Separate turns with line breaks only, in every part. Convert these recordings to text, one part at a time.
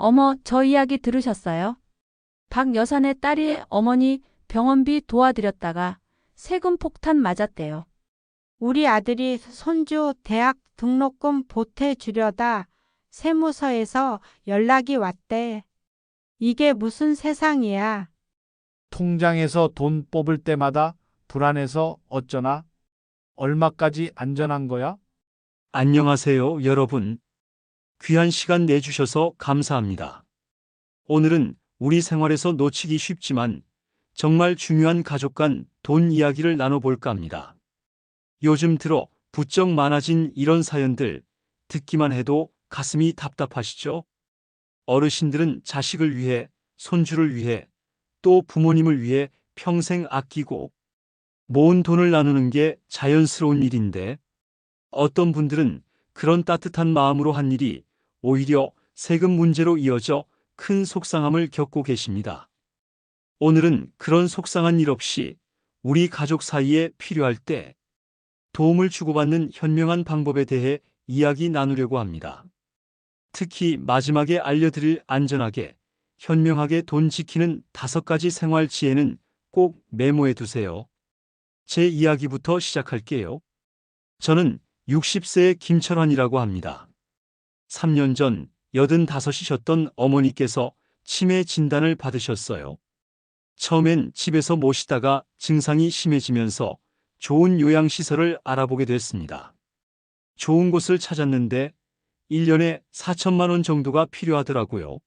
어머, 저 이야기 들으셨어요? 박 여사네 딸이 어머니 병원비 도와드렸다가 세금 폭탄 맞았대요.
우리 아들이 손주 대학 등록금 보태주려다 세무서에서 연락이 왔대. 이게 무슨 세상이야.
통장에서 돈 뽑을 때마다 불안해서 어쩌나? 얼마까지 안전한 거야?
안녕하세요, 여러분. 귀한 시간 내주셔서 감사합니다. 오늘은 우리 생활에서 놓치기 쉽지만 정말 중요한 가족 간 돈 이야기를 나눠볼까 합니다. 요즘 들어 부쩍 많아진 이런 사연들 듣기만 해도 가슴이 답답하시죠? 어르신들은 자식을 위해, 손주를 위해, 또 부모님을 위해 평생 아끼고 모은 돈을 나누는 게 자연스러운 일인데 어떤 분들은 그런 따뜻한 마음으로 한 일이 오히려 세금 문제로 이어져 큰 속상함을 겪고 계십니다. 오늘은 그런 속상한 일 없이 우리 가족 사이에 필요할 때 도움을 주고받는 현명한 방법에 대해 이야기 나누려고 합니다. 특히 마지막에 알려드릴 안전하게, 현명하게 돈 지키는 5가지 생활 지혜는 꼭 메모해 두세요. 제 이야기부터 시작할게요. 저는 60세의 김철환이라고 합니다. 3년 전 85이셨던 어머니께서 치매 진단을 받으셨어요. 처음엔 집에서 모시다가 증상이 심해지면서 좋은 요양시설을 알아보게 됐습니다. 좋은 곳을 찾았는데 1년에 4천만 원 정도가 필요하더라고요.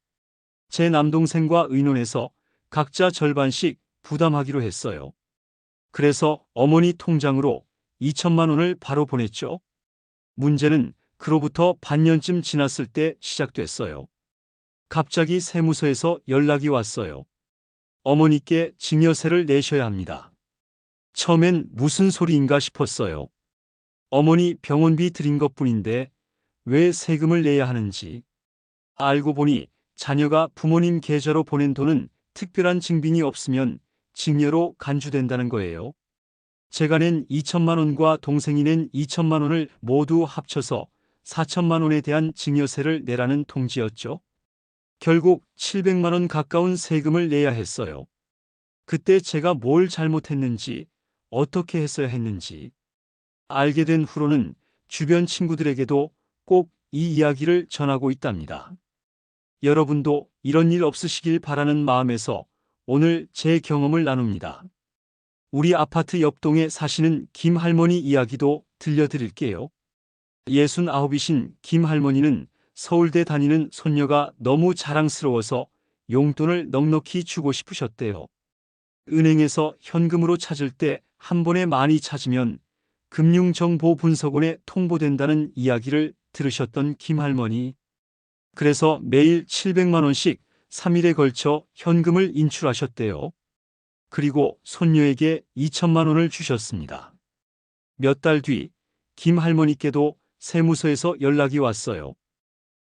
제 남동생과 의논해서 각자 절반씩 부담하기로 했어요. 그래서 어머니 통장으로 2천만 원을 바로 보냈죠. 문제는 그로부터 반년쯤 지났을 때 시작됐어요. 갑자기 세무서에서 연락이 왔어요. 어머니께 증여세를 내셔야 합니다. 처음엔 무슨 소리인가 싶었어요. 어머니 병원비 드린 것뿐인데 왜 세금을 내야 하는지. 알고 보니 자녀가 부모님 계좌로 보낸 돈은 특별한 증빙이 없으면 증여로 간주된다는 거예요. 제가 낸 2천만 원과 동생이 낸 2천만 원을 모두 합쳐서 4천만 원에 대한 증여세를 내라는 통지였죠. 결국 700만 원 가까운 세금을 내야 했어요. 그때 제가 뭘 잘못했는지, 어떻게 했어야 했는지 알게 된 후로는 주변 친구들에게도 꼭 이 이야기를 전하고 있답니다. 여러분도 이런 일 없으시길 바라는 마음에서 오늘 제 경험을 나눕니다. 우리 아파트 옆동에 사시는 김 할머니 이야기도 들려드릴게요. 69이신 김 할머니는 서울대 다니는 손녀가 너무 자랑스러워서 용돈을 넉넉히 주고 싶으셨대요. 은행에서 현금으로 찾을 때 한 번에 많이 찾으면 금융정보분석원에 통보된다는 이야기를 들으셨던 김 할머니. 그래서 매일 700만 원씩 3일에 걸쳐 현금을 인출하셨대요. 그리고 손녀에게 2천만 원을 주셨습니다. 몇 달 뒤 김 할머니께도 세무서에서 연락이 왔어요.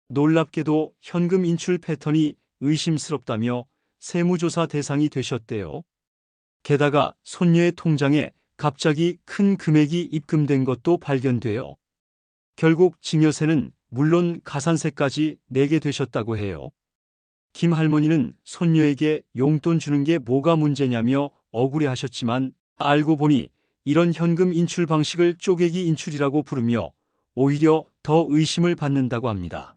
놀랍게도 현금 인출 패턴이 의심스럽다며 세무조사 대상이 되셨대요. 게다가 손녀의 통장에 갑자기 큰 금액이 입금된 것도 발견돼요. 결국 증여세는 물론 가산세까지 내게 되셨다고 해요. 김 할머니는 손녀에게 용돈 주는 게 뭐가 문제냐며 억울해하셨지만 알고 보니 이런 현금 인출 방식을 쪼개기 인출이라고 부르며 오히려 더 의심을 받는다고 합니다.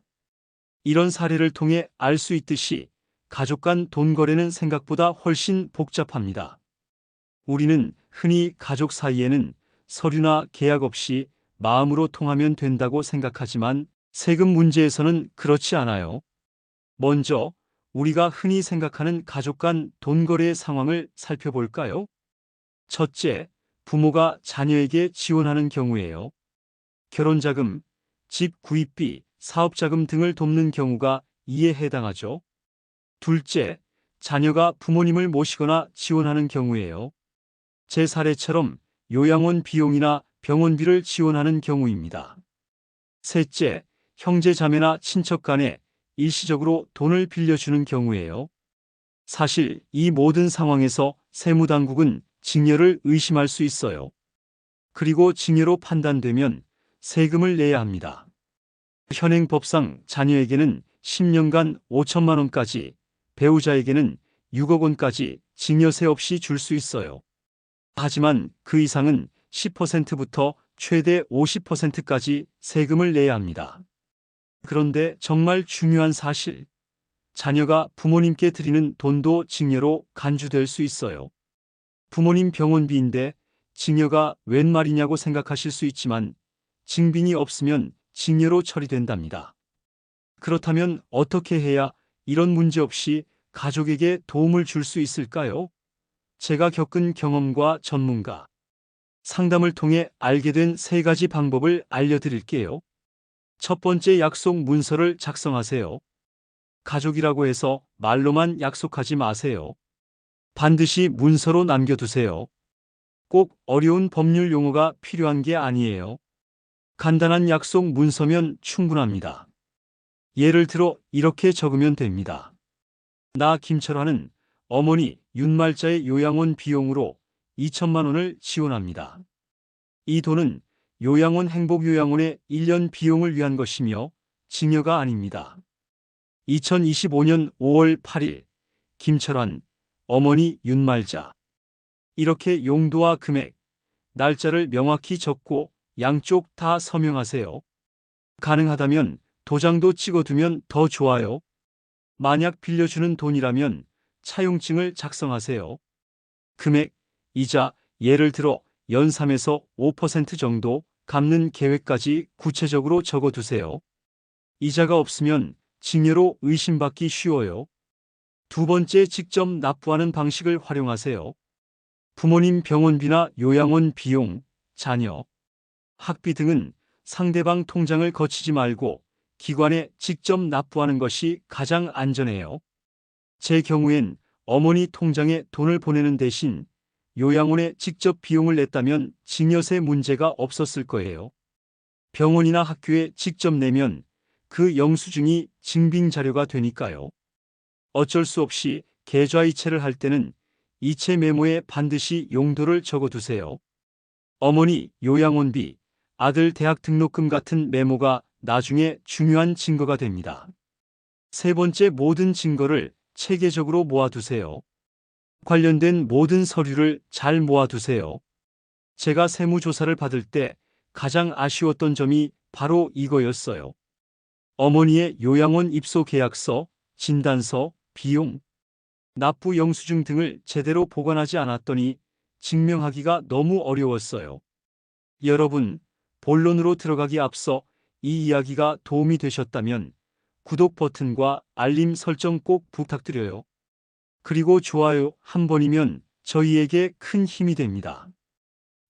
이런 사례를 통해 알 수 있듯이 가족 간 돈 거래는 생각보다 훨씬 복잡합니다. 우리는 흔히 가족 사이에는 서류나 계약 없이 마음으로 통하면 된다고 생각하지만 세금 문제에서는 그렇지 않아요. 먼저 우리가 흔히 생각하는 가족 간 돈 거래의 상황을 살펴볼까요? 첫째, 부모가 자녀에게 지원하는 경우예요. 결혼자금, 집 구입비, 사업자금 등을 돕는 경우가 이에 해당하죠. 둘째, 자녀가 부모님을 모시거나 지원하는 경우예요. 제 사례처럼 요양원 비용이나 병원비를 지원하는 경우입니다. 셋째, 형제자매나 친척 간에 일시적으로 돈을 빌려주는 경우예요. 사실 이 모든 상황에서 세무당국은 증여를 의심할 수 있어요. 그리고 증여로 판단되면 세금을 내야 합니다. 현행법상 자녀에게는 10년간 5천만 원까지, 배우자에게는 6억 원까지 증여세 없이 줄 수 있어요. 하지만 그 이상은 10%부터 최대 50%까지 세금을 내야 합니다. 그런데 정말 중요한 사실, 자녀가 부모님께 드리는 돈도 증여로 간주될 수 있어요. 부모님 병원비인데 증여가 웬 말이냐고 생각하실 수 있지만 증빙이 없으면 증여로 처리된답니다. 그렇다면 어떻게 해야 이런 문제 없이 가족에게 도움을 줄 수 있을까요? 제가 겪은 경험과 전문가 상담을 통해 알게 된 3가지 방법을 알려드릴게요. 첫 번째, 약속 문서를 작성하세요. 가족이라고 해서 말로만 약속하지 마세요. 반드시 문서로 남겨두세요. 꼭 어려운 법률 용어가 필요한 게 아니에요. 간단한 약속 문서면 충분합니다. 예를 들어 이렇게 적으면 됩니다. 나 김철환은 어머니 윤말자의 요양원 비용으로 2천만 원을 지원합니다. 이 돈은 요양원 행복요양원의 1년 비용을 위한 것이며 증여가 아닙니다. 2025년 5월 8일 김철환 어머니 윤말자. 이렇게 용도와 금액, 날짜를 명확히 적고 양쪽 다 서명하세요. 가능하다면 도장도 찍어두면 더 좋아요. 만약 빌려주는 돈이라면 차용증을 작성하세요. 금액, 이자, 예를 들어 연 3에서 5% 정도 갚는 계획까지 구체적으로 적어두세요. 이자가 없으면 증여로 의심받기 쉬워요. 두 번째, 직접 납부하는 방식을 활용하세요. 부모님 병원비나 요양원 비용, 자녀, 학비 등은 상대방 통장을 거치지 말고 기관에 직접 납부하는 것이 가장 안전해요. 제 경우엔 어머니 통장에 돈을 보내는 대신 요양원에 직접 비용을 냈다면 증여세 문제가 없었을 거예요. 병원이나 학교에 직접 내면 그 영수증이 증빙 자료가 되니까요. 어쩔 수 없이 계좌이체를 할 때는 이체 메모에 반드시 용도를 적어두세요. 어머니 요양원비, 아들 대학 등록금 같은 메모가 나중에 중요한 증거가 됩니다. 세 번째, 모든 증거를 체계적으로 모아두세요. 관련된 모든 서류를 잘 모아두세요. 제가 세무조사를 받을 때 가장 아쉬웠던 점이 바로 이거였어요. 어머니의 요양원 입소 계약서, 진단서, 비용, 납부 영수증 등을 제대로 보관하지 않았더니 증명하기가 너무 어려웠어요. 여러분, 본론으로 들어가기 앞서 이 이야기가 도움이 되셨다면 구독 버튼과 알림 설정 꼭 부탁드려요. 그리고 좋아요 한 번이면 저희에게 큰 힘이 됩니다.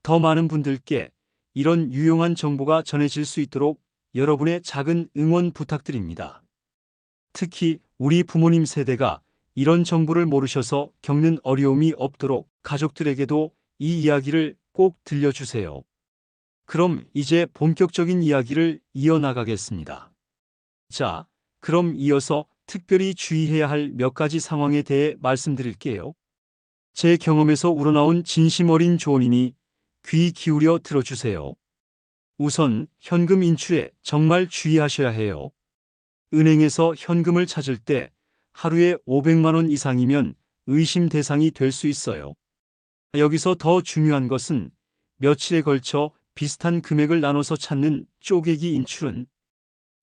더 많은 분들께 이런 유용한 정보가 전해질 수 있도록 여러분의 작은 응원 부탁드립니다. 특히 우리 부모님 세대가 이런 정보를 모르셔서 겪는 어려움이 없도록 가족들에게도 이 이야기를 꼭 들려주세요. 그럼 이제 본격적인 이야기를 이어나가겠습니다. 자, 그럼 이어서 특별히 주의해야 할 몇 가지 상황에 대해 말씀드릴게요. 제 경험에서 우러나온 진심 어린 조언이니 귀 기울여 들어주세요. 우선 현금 인출에 정말 주의하셔야 해요. 은행에서 현금을 찾을 때 하루에 500만 원 이상이면 의심 대상이 될 수 있어요. 여기서 더 중요한 것은 며칠에 걸쳐 비슷한 금액을 나눠서 찾는 쪼개기 인출은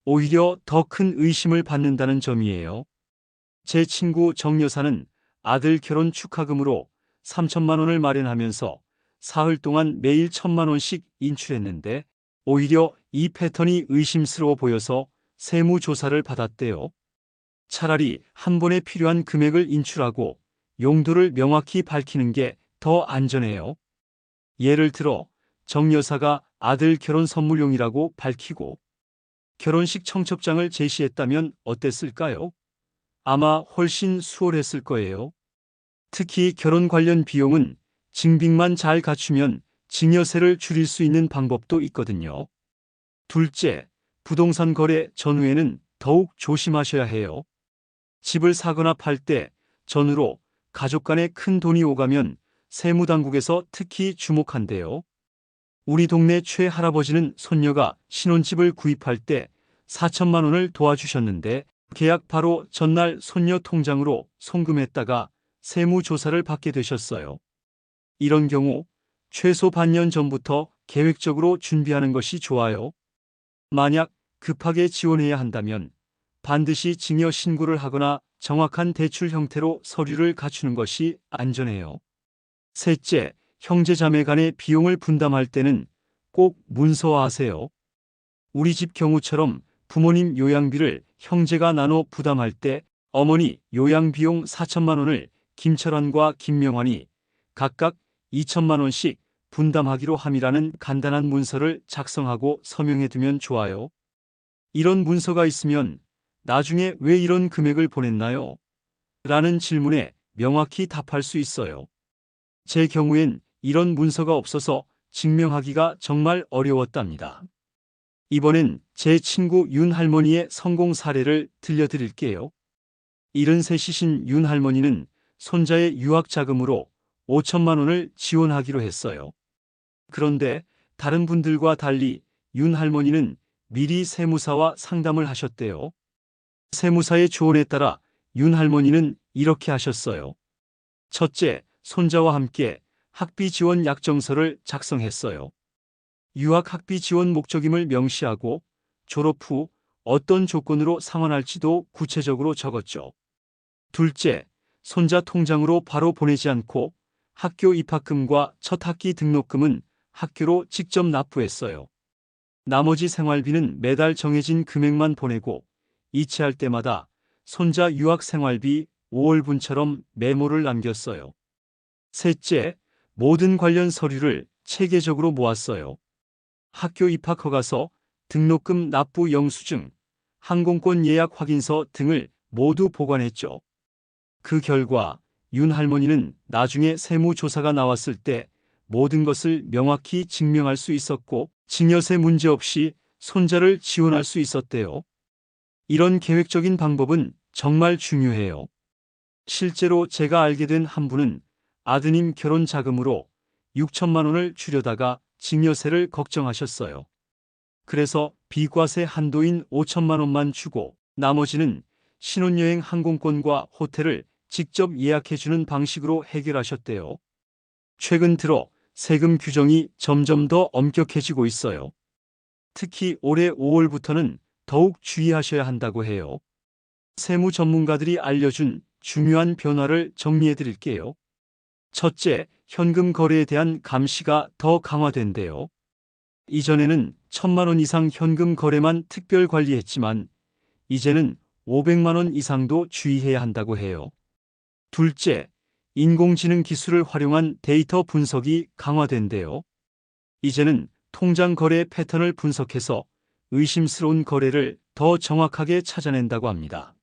오히려 더 큰 의심을 받는다는 점이에요. 제 친구 정 여사는 아들 결혼 축하금으로 3천만 원을 마련하면서 사흘 동안 매일 1,000만 원씩 인출했는데 오히려 이 패턴이 의심스러워 보여서 세무조사를 받았대요. 차라리 한 번에 필요한 금액을 인출하고 용도를 명확히 밝히는 게 더 안전해요. 예를 들어 정 여사가 아들 결혼 선물용이라고 밝히고 결혼식 청첩장을 제시했다면 어땠을까요? 아마 훨씬 수월했을 거예요. 특히 결혼 관련 비용은 증빙만 잘 갖추면 증여세를 줄일 수 있는 방법도 있거든요. 둘째, 부동산 거래 전후에는 더욱 조심하셔야 해요. 집을 사거나 팔 때 전후로 가족 간에 큰 돈이 오가면 세무당국에서 특히 주목한대요. 우리 동네 최 할아버지는 손녀가 신혼집을 구입할 때 4천만 원을 도와주셨는데 계약 바로 전날 손녀 통장으로 송금했다가 세무조사를 받게 되셨어요. 이런 경우 최소 반년 전부터 계획적으로 준비하는 것이 좋아요. 만약 급하게 지원해야 한다면 반드시 증여 신고를 하거나 정확한 대출 형태로 서류를 갖추는 것이 안전해요. 셋째, 형제자매 간의 비용을 분담할 때는 꼭 문서화하세요. 우리 집 경우처럼 부모님 요양비를 형제가 나눠 부담할 때 어머니 요양비용 4천만 원을 김철환과 김명환이 각각 2천만 원씩 분담하기로 함이라는 간단한 문서를 작성하고 서명해두면 좋아요. 이런 문서가 있으면 나중에 왜 이런 금액을 보냈나요? 라는 질문에 명확히 답할 수 있어요. 제 경우엔 이런 문서가 없어서 증명하기가 정말 어려웠답니다. 이번엔 제 친구 윤 할머니의 성공 사례를 들려드릴게요. 73이신 윤 할머니는 손자의 유학 자금으로 5천만 원을 지원하기로 했어요. 그런데 다른 분들과 달리 윤 할머니는 미리 세무사와 상담을 하셨대요. 세무사의 조언에 따라 윤 할머니는 이렇게 하셨어요. 첫째, 손자와 함께 학비 지원 약정서를 작성했어요. 유학 학비 지원 목적임을 명시하고 졸업 후 어떤 조건으로 상환할지도 구체적으로 적었죠. 둘째, 손자 통장으로 바로 보내지 않고 학교 입학금과 첫 학기 등록금은 학교로 직접 납부했어요. 나머지 생활비는 매달 정해진 금액만 보내고 이체할 때마다 손자 유학 생활비 5월분처럼 메모를 남겼어요. 셋째, 모든 관련 서류를 체계적으로 모았어요. 학교 입학 허가서, 등록금 납부 영수증, 항공권 예약 확인서 등을 모두 보관했죠. 그 결과 윤 할머니는 나중에 세무조사가 나왔을 때 모든 것을 명확히 증명할 수 있었고 증여세 문제 없이 손자를 지원할 수 있었대요. 이런 계획적인 방법은 정말 중요해요. 실제로 제가 알게 된 한 분은 아드님 결혼 자금으로 6천만 원을 주려다가 증여세를 걱정하셨어요. 그래서 비과세 한도인 5천만 원만 주고 나머지는 신혼여행 항공권과 호텔을 직접 예약해주는 방식으로 해결하셨대요. 최근 들어 세금 규정이 점점 더 엄격해지고 있어요. 특히 올해 5월부터는 더욱 주의하셔야 한다고 해요. 세무 전문가들이 알려준 중요한 변화를 정리해 드릴게요. 첫째, 현금 거래에 대한 감시가 더 강화된대요. 이전에는 1,000만 원 이상 현금 거래만 특별 관리했지만 이제는 500만 원 이상도 주의해야 한다고 해요. 둘째, 인공지능 기술을 활용한 데이터 분석이 강화된대요. 이제는 통장 거래 패턴을 분석해서 의심스러운 거래를 더 정확하게 찾아낸다고 합니다.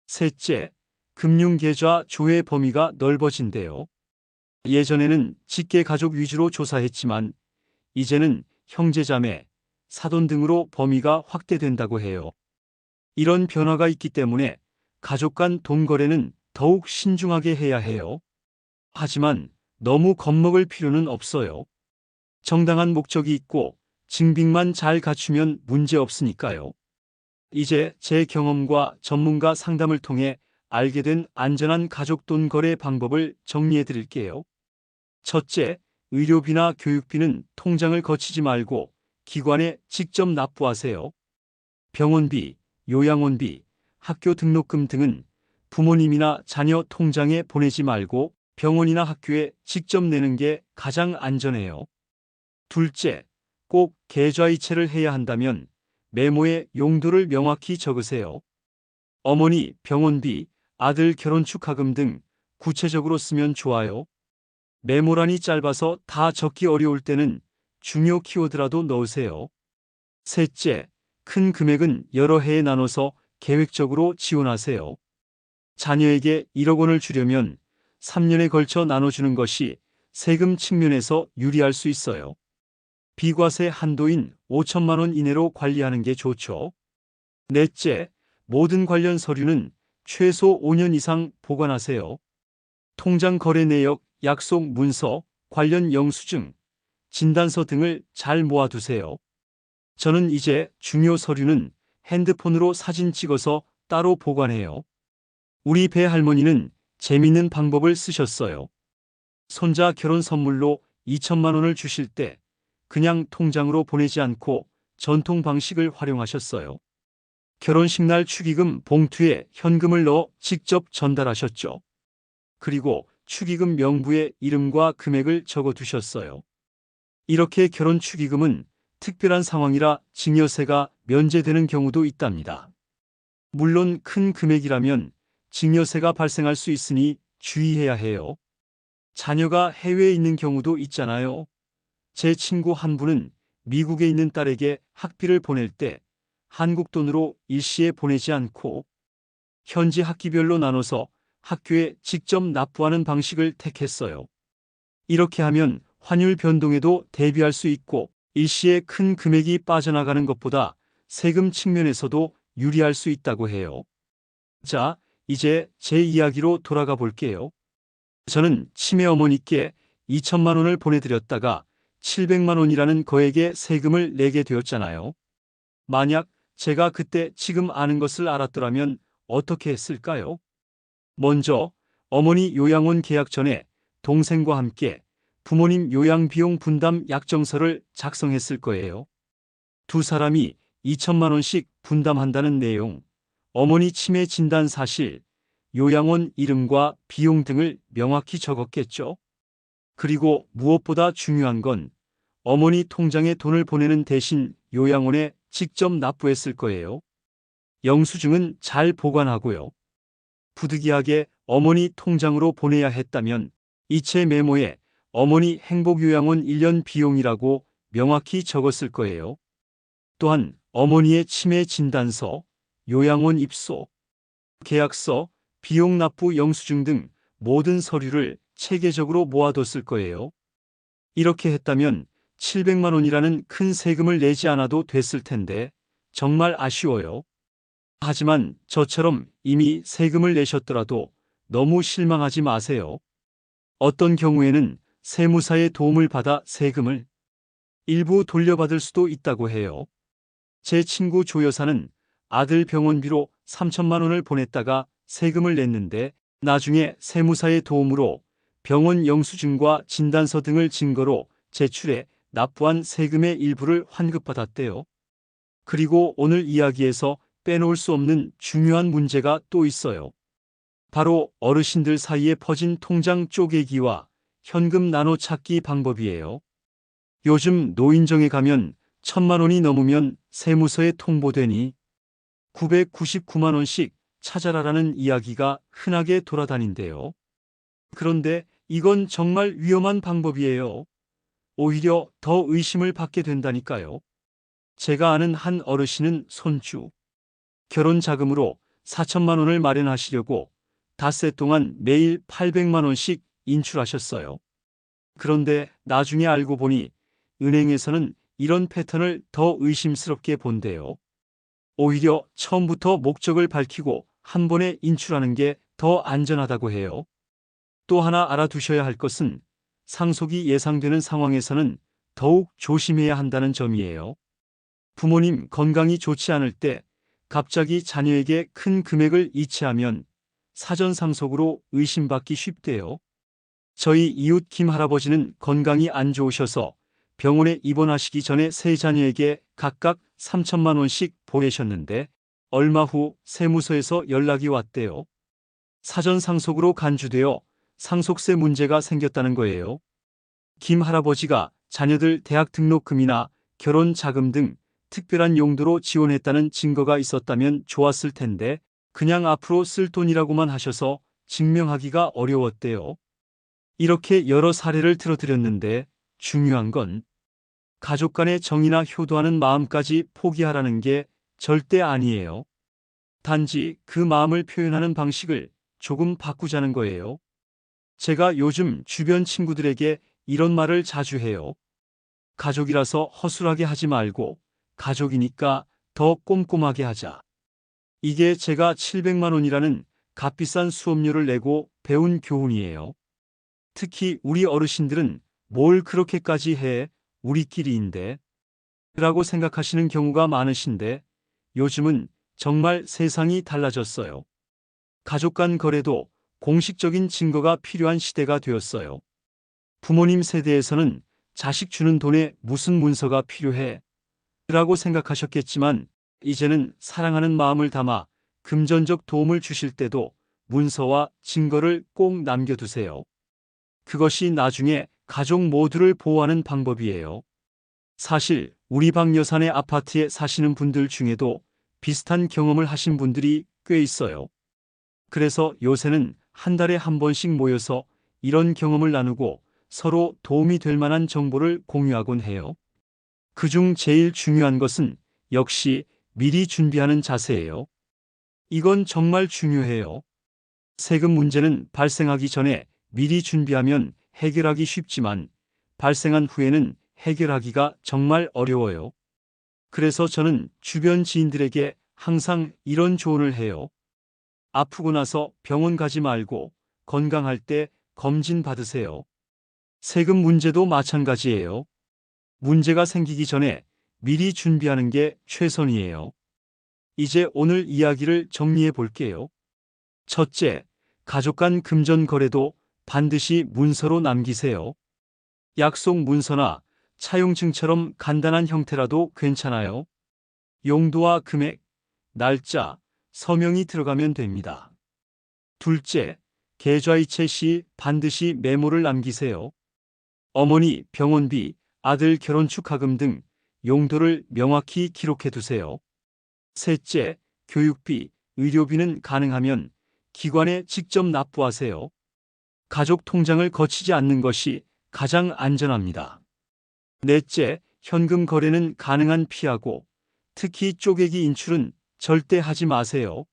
셋째, 금융계좌 조회 범위가 넓어진대요. 예전에는 직계 가족 위주로 조사했지만 이제는 형제자매, 사돈 등으로 범위가 확대된다고 해요. 이런 변화가 있기 때문에 가족 간 돈 거래는 더욱 신중하게 해야 해요. 하지만 너무 겁먹을 필요는 없어요. 정당한 목적이 있고 증빙만 잘 갖추면 문제 없으니까요. 이제 제 경험과 전문가 상담을 통해 알게 된 안전한 가족 돈 거래 방법을 정리해 드릴게요. 첫째, 의료비나 교육비는 통장을 거치지 말고 기관에 직접 납부하세요. 병원비, 요양원비, 학교 등록금 등은 부모님이나 자녀 통장에 보내지 말고 병원이나 학교에 직접 내는 게 가장 안전해요. 둘째, 꼭 계좌이체를 해야 한다면 메모에 용도를 명확히 적으세요. 어머니 병원비, 아들 결혼 축하금 등 구체적으로 쓰면 좋아요. 메모란이 짧아서 다 적기 어려울 때는 중요 키워드라도 넣으세요. 셋째, 큰 금액은 여러 해에 나눠서 계획적으로 지원하세요. 자녀에게 1억 원을 주려면 3년에 걸쳐 나눠주는 것이 세금 측면에서 유리할 수 있어요. 비과세 한도인 5천만 원 이내로 관리하는 게 좋죠. 넷째, 모든 관련 서류는 최소 5년 이상 보관하세요. 통장 거래 내역, 약속 문서, 관련 영수증, 진단서 등을 잘 모아두세요. 저는 이제 중요 서류는 핸드폰으로 사진 찍어서 따로 보관해요. 우리 배 할머니는 재밌는 방법을 쓰셨어요. 손자 결혼 선물로 2천만 원을 주실 때 그냥 통장으로 보내지 않고 전통 방식을 활용하셨어요. 결혼식 날 축의금 봉투에 현금을 넣어 직접 전달하셨죠. 그리고 축의금 명부에 이름과 금액을 적어 두셨어요. 이렇게 결혼 축의금은 특별한 상황이라 증여세가 면제되는 경우도 있답니다. 물론 큰 금액이라면 증여세가 발생할 수 있으니 주의해야 해요. 자녀가 해외에 있는 경우도 있잖아요. 제 친구 한 분은 미국에 있는 딸에게 학비를 보낼 때 한국 돈으로 일시에 보내지 않고 현지 학기별로 나눠서 학교에 직접 납부하는 방식을 택했어요. 이렇게 하면 환율 변동에도 대비할 수 있고 일시에 큰 금액이 빠져나가는 것보다 세금 측면에서도 유리할 수 있다고 해요. 자, 이제 제 이야기로 돌아가 볼게요. 저는 치매 어머니께 2천만 원을 보내드렸다가 700만 원이라는 거액의 세금을 내게 되었잖아요. 만약 제가 그때 지금 아는 것을 알았더라면 어떻게 했을까요? 먼저 어머니 요양원 계약 전에 동생과 함께 부모님 요양비용 분담 약정서를 작성했을 거예요. 두 사람이 2천만 원씩 분담한다는 내용, 어머니 치매 진단 사실, 요양원 이름과 비용 등을 명확히 적었겠죠. 그리고 무엇보다 중요한 건 어머니 통장에 돈을 보내는 대신 요양원에 직접 납부했을 거예요. 영수증은 잘 보관하고요. 부득이하게 어머니 통장으로 보내야 했다면 이체 메모에 어머니 행복요양원 1년 비용이라고 명확히 적었을 거예요. 또한 어머니의 치매 진단서, 요양원 입소, 계약서, 비용 납부 영수증 등 모든 서류를 체계적으로 모아뒀을 거예요. 이렇게 했다면 700만 원이라는 큰 세금을 내지 않아도 됐을 텐데 정말 아쉬워요. 하지만 저처럼 이미 세금을 내셨더라도 너무 실망하지 마세요. 어떤 경우에는 세무사의 도움을 받아 세금을 일부 돌려받을 수도 있다고 해요. 제 친구 조 여사는 아들 병원비로 3천만 원을 보냈다가 세금을 냈는데 나중에 세무사의 도움으로 병원 영수증과 진단서 등을 증거로 제출해 납부한 세금의 일부를 환급받았대요. 그리고 오늘 이야기에서 빼놓을 수 없는 중요한 문제가 또 있어요. 바로 어르신들 사이에 퍼진 통장 쪼개기와 현금 나눠 찾기 방법이에요. 요즘 노인정에 가면 1,000만 원이 넘으면 세무서에 통보되니 999만 원씩 찾아라라는 이야기가 흔하게 돌아다닌대요. 그런데 이건 정말 위험한 방법이에요. 오히려 더 의심을 받게 된다니까요. 제가 아는 한 어르신은 손주 결혼 자금으로 4천만 원을 마련하시려고 닷새 동안 매일 800만 원씩 인출하셨어요. 그런데 나중에 알고 보니 은행에서는 이런 패턴을 더 의심스럽게 본대요. 오히려 처음부터 목적을 밝히고 한 번에 인출하는 게 더 안전하다고 해요. 또 하나 알아두셔야 할 것은 상속이 예상되는 상황에서는 더욱 조심해야 한다는 점이에요. 부모님 건강이 좋지 않을 때 갑자기 자녀에게 큰 금액을 이체하면 사전 상속으로 의심받기 쉽대요. 저희 이웃 김 할아버지는 건강이 안 좋으셔서 병원에 입원하시기 전에 세 자녀에게 각각 3천만 원씩 보내셨는데 얼마 후 세무서에서 연락이 왔대요. 사전 상속으로 간주되어 상속세 문제가 생겼다는 거예요. 김 할아버지가 자녀들 대학 등록금이나 결혼 자금 등 특별한 용도로 지원했다는 증거가 있었다면 좋았을 텐데 그냥 앞으로 쓸 돈이라고만 하셔서 증명하기가 어려웠대요. 이렇게 여러 사례를 들어드렸는데 중요한 건 가족 간의 정의나 효도하는 마음까지 포기하라는 게 절대 아니에요. 단지 그 마음을 표현하는 방식을 조금 바꾸자는 거예요. 제가 요즘 주변 친구들에게 이런 말을 자주 해요. 가족이라서 허술하게 하지 말고 가족이니까 더 꼼꼼하게 하자. 이게 제가 700만 원이라는 값비싼 수업료를 내고 배운 교훈이에요. 특히 우리 어르신들은 뭘 그렇게까지 해, 우리끼리인데 라고 생각하시는 경우가 많으신데 요즘은 정말 세상이 달라졌어요. 가족 간 거래도 공식적인 증거가 필요한 시대가 되었어요. 부모님 세대에서는 자식 주는 돈에 무슨 문서가 필요해? 라고 생각하셨겠지만 이제는 사랑하는 마음을 담아 금전적 도움을 주실 때도 문서와 증거를 꼭 남겨두세요. 그것이 나중에 가족 모두를 보호하는 방법이에요. 사실 우리 박 여산의 아파트에 사시는 분들 중에도 비슷한 경험을 하신 분들이 꽤 있어요. 그래서 요새는 한 달에 한 번씩 모여서 이런 경험을 나누고 서로 도움이 될 만한 정보를 공유하곤 해요. 그중 제일 중요한 것은 역시 미리 준비하는 자세예요. 이건 정말 중요해요. 세금 문제는 발생하기 전에 미리 준비하면 해결하기 쉽지만 발생한 후에는 해결하기가 정말 어려워요. 그래서 저는 주변 지인들에게 항상 이런 조언을 해요. 아프고 나서 병원 가지 말고 건강할 때 검진 받으세요. 세금 문제도 마찬가지예요. 문제가 생기기 전에 미리 준비하는 게 최선이에요. 이제 오늘 이야기를 정리해 볼게요. 첫째, 가족 간 금전 거래도 반드시 문서로 남기세요. 약속 문서나 차용증처럼 간단한 형태라도 괜찮아요. 용도와 금액, 날짜, 서명이 들어가면 됩니다. 둘째, 계좌이체 시 반드시 메모를 남기세요. 어머니 병원비, 아들 결혼 축하금 등 용도를 명확히 기록해 두세요. 셋째, 교육비, 의료비는 가능하면 기관에 직접 납부하세요. 가족 통장을 거치지 않는 것이 가장 안전합니다. 넷째, 현금 거래는 가능한 피하고 특히 쪼개기 인출은 절대 하지 마세요.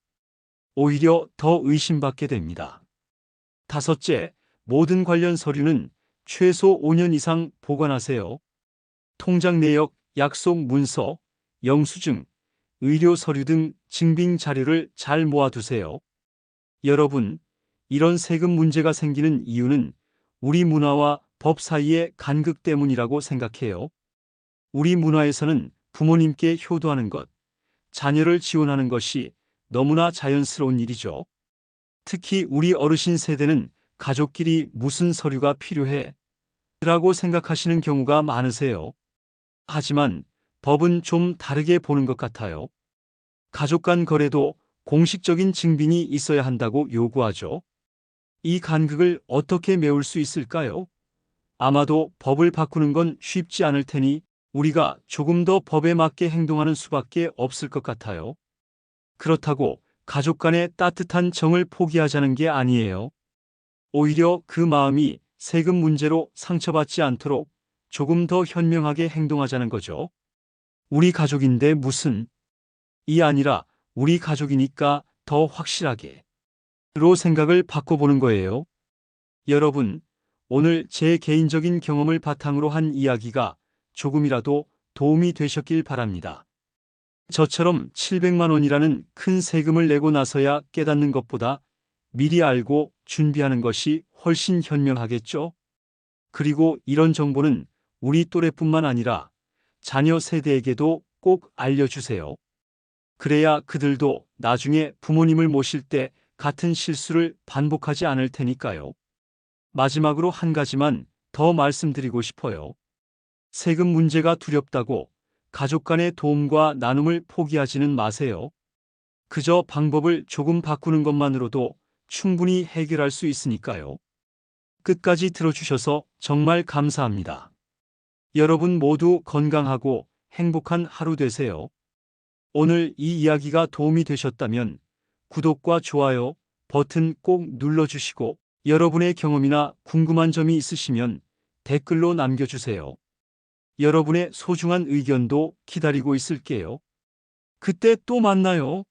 오히려 더 의심받게 됩니다. 다섯째, 모든 관련 서류는 최소 5년 이상 보관하세요. 통장 내역, 약속 문서, 영수증, 의료 서류 등 증빙 자료를 잘 모아두세요. 여러분, 이런 세금 문제가 생기는 이유는 우리 문화와 법 사이의 간극 때문이라고 생각해요. 우리 문화에서는 부모님께 효도하는 것, 자녀를 지원하는 것이 너무나 자연스러운 일이죠. 특히 우리 어르신 세대는 가족끼리 무슨 서류가 필요해? 라고 생각하시는 경우가 많으세요. 하지만 법은 좀 다르게 보는 것 같아요. 가족 간 거래도 공식적인 증빙이 있어야 한다고 요구하죠. 이 간극을 어떻게 메울 수 있을까요? 아마도 법을 바꾸는 건 쉽지 않을 테니 우리가 조금 더 법에 맞게 행동하는 수밖에 없을 것 같아요. 그렇다고 가족 간의 따뜻한 정을 포기하자는 게 아니에요. 오히려 그 마음이 세금 문제로 상처받지 않도록 조금 더 현명하게 행동하자는 거죠. 우리 가족인데 무슨 이 아니라 우리 가족이니까 더 확실하게 로 생각을 바꿔보는 거예요. 여러분, 오늘 제 개인적인 경험을 바탕으로 한 이야기가 조금이라도 도움이 되셨길 바랍니다. 저처럼 700만 원이라는 큰 세금을 내고 나서야 깨닫는 것보다 미리 알고 준비하는 것이 훨씬 현명하겠죠? 그리고 이런 정보는 우리 또래뿐만 아니라 자녀 세대에게도 꼭 알려주세요. 그래야 그들도 나중에 부모님을 모실 때 같은 실수를 반복하지 않을 테니까요. 마지막으로 한 가지만 더 말씀드리고 싶어요. 세금 문제가 두렵다고 가족 간의 도움과 나눔을 포기하지는 마세요. 그저 방법을 조금 바꾸는 것만으로도 충분히 해결할 수 있으니까요. 끝까지 들어주셔서 정말 감사합니다. 여러분 모두 건강하고 행복한 하루 되세요. 오늘 이 이야기가 도움이 되셨다면 구독과 좋아요 버튼 꼭 눌러주시고 여러분의 경험이나 궁금한 점이 있으시면 댓글로 남겨주세요. 여러분의 소중한 의견도 기다리고 있을게요. 그때 또 만나요.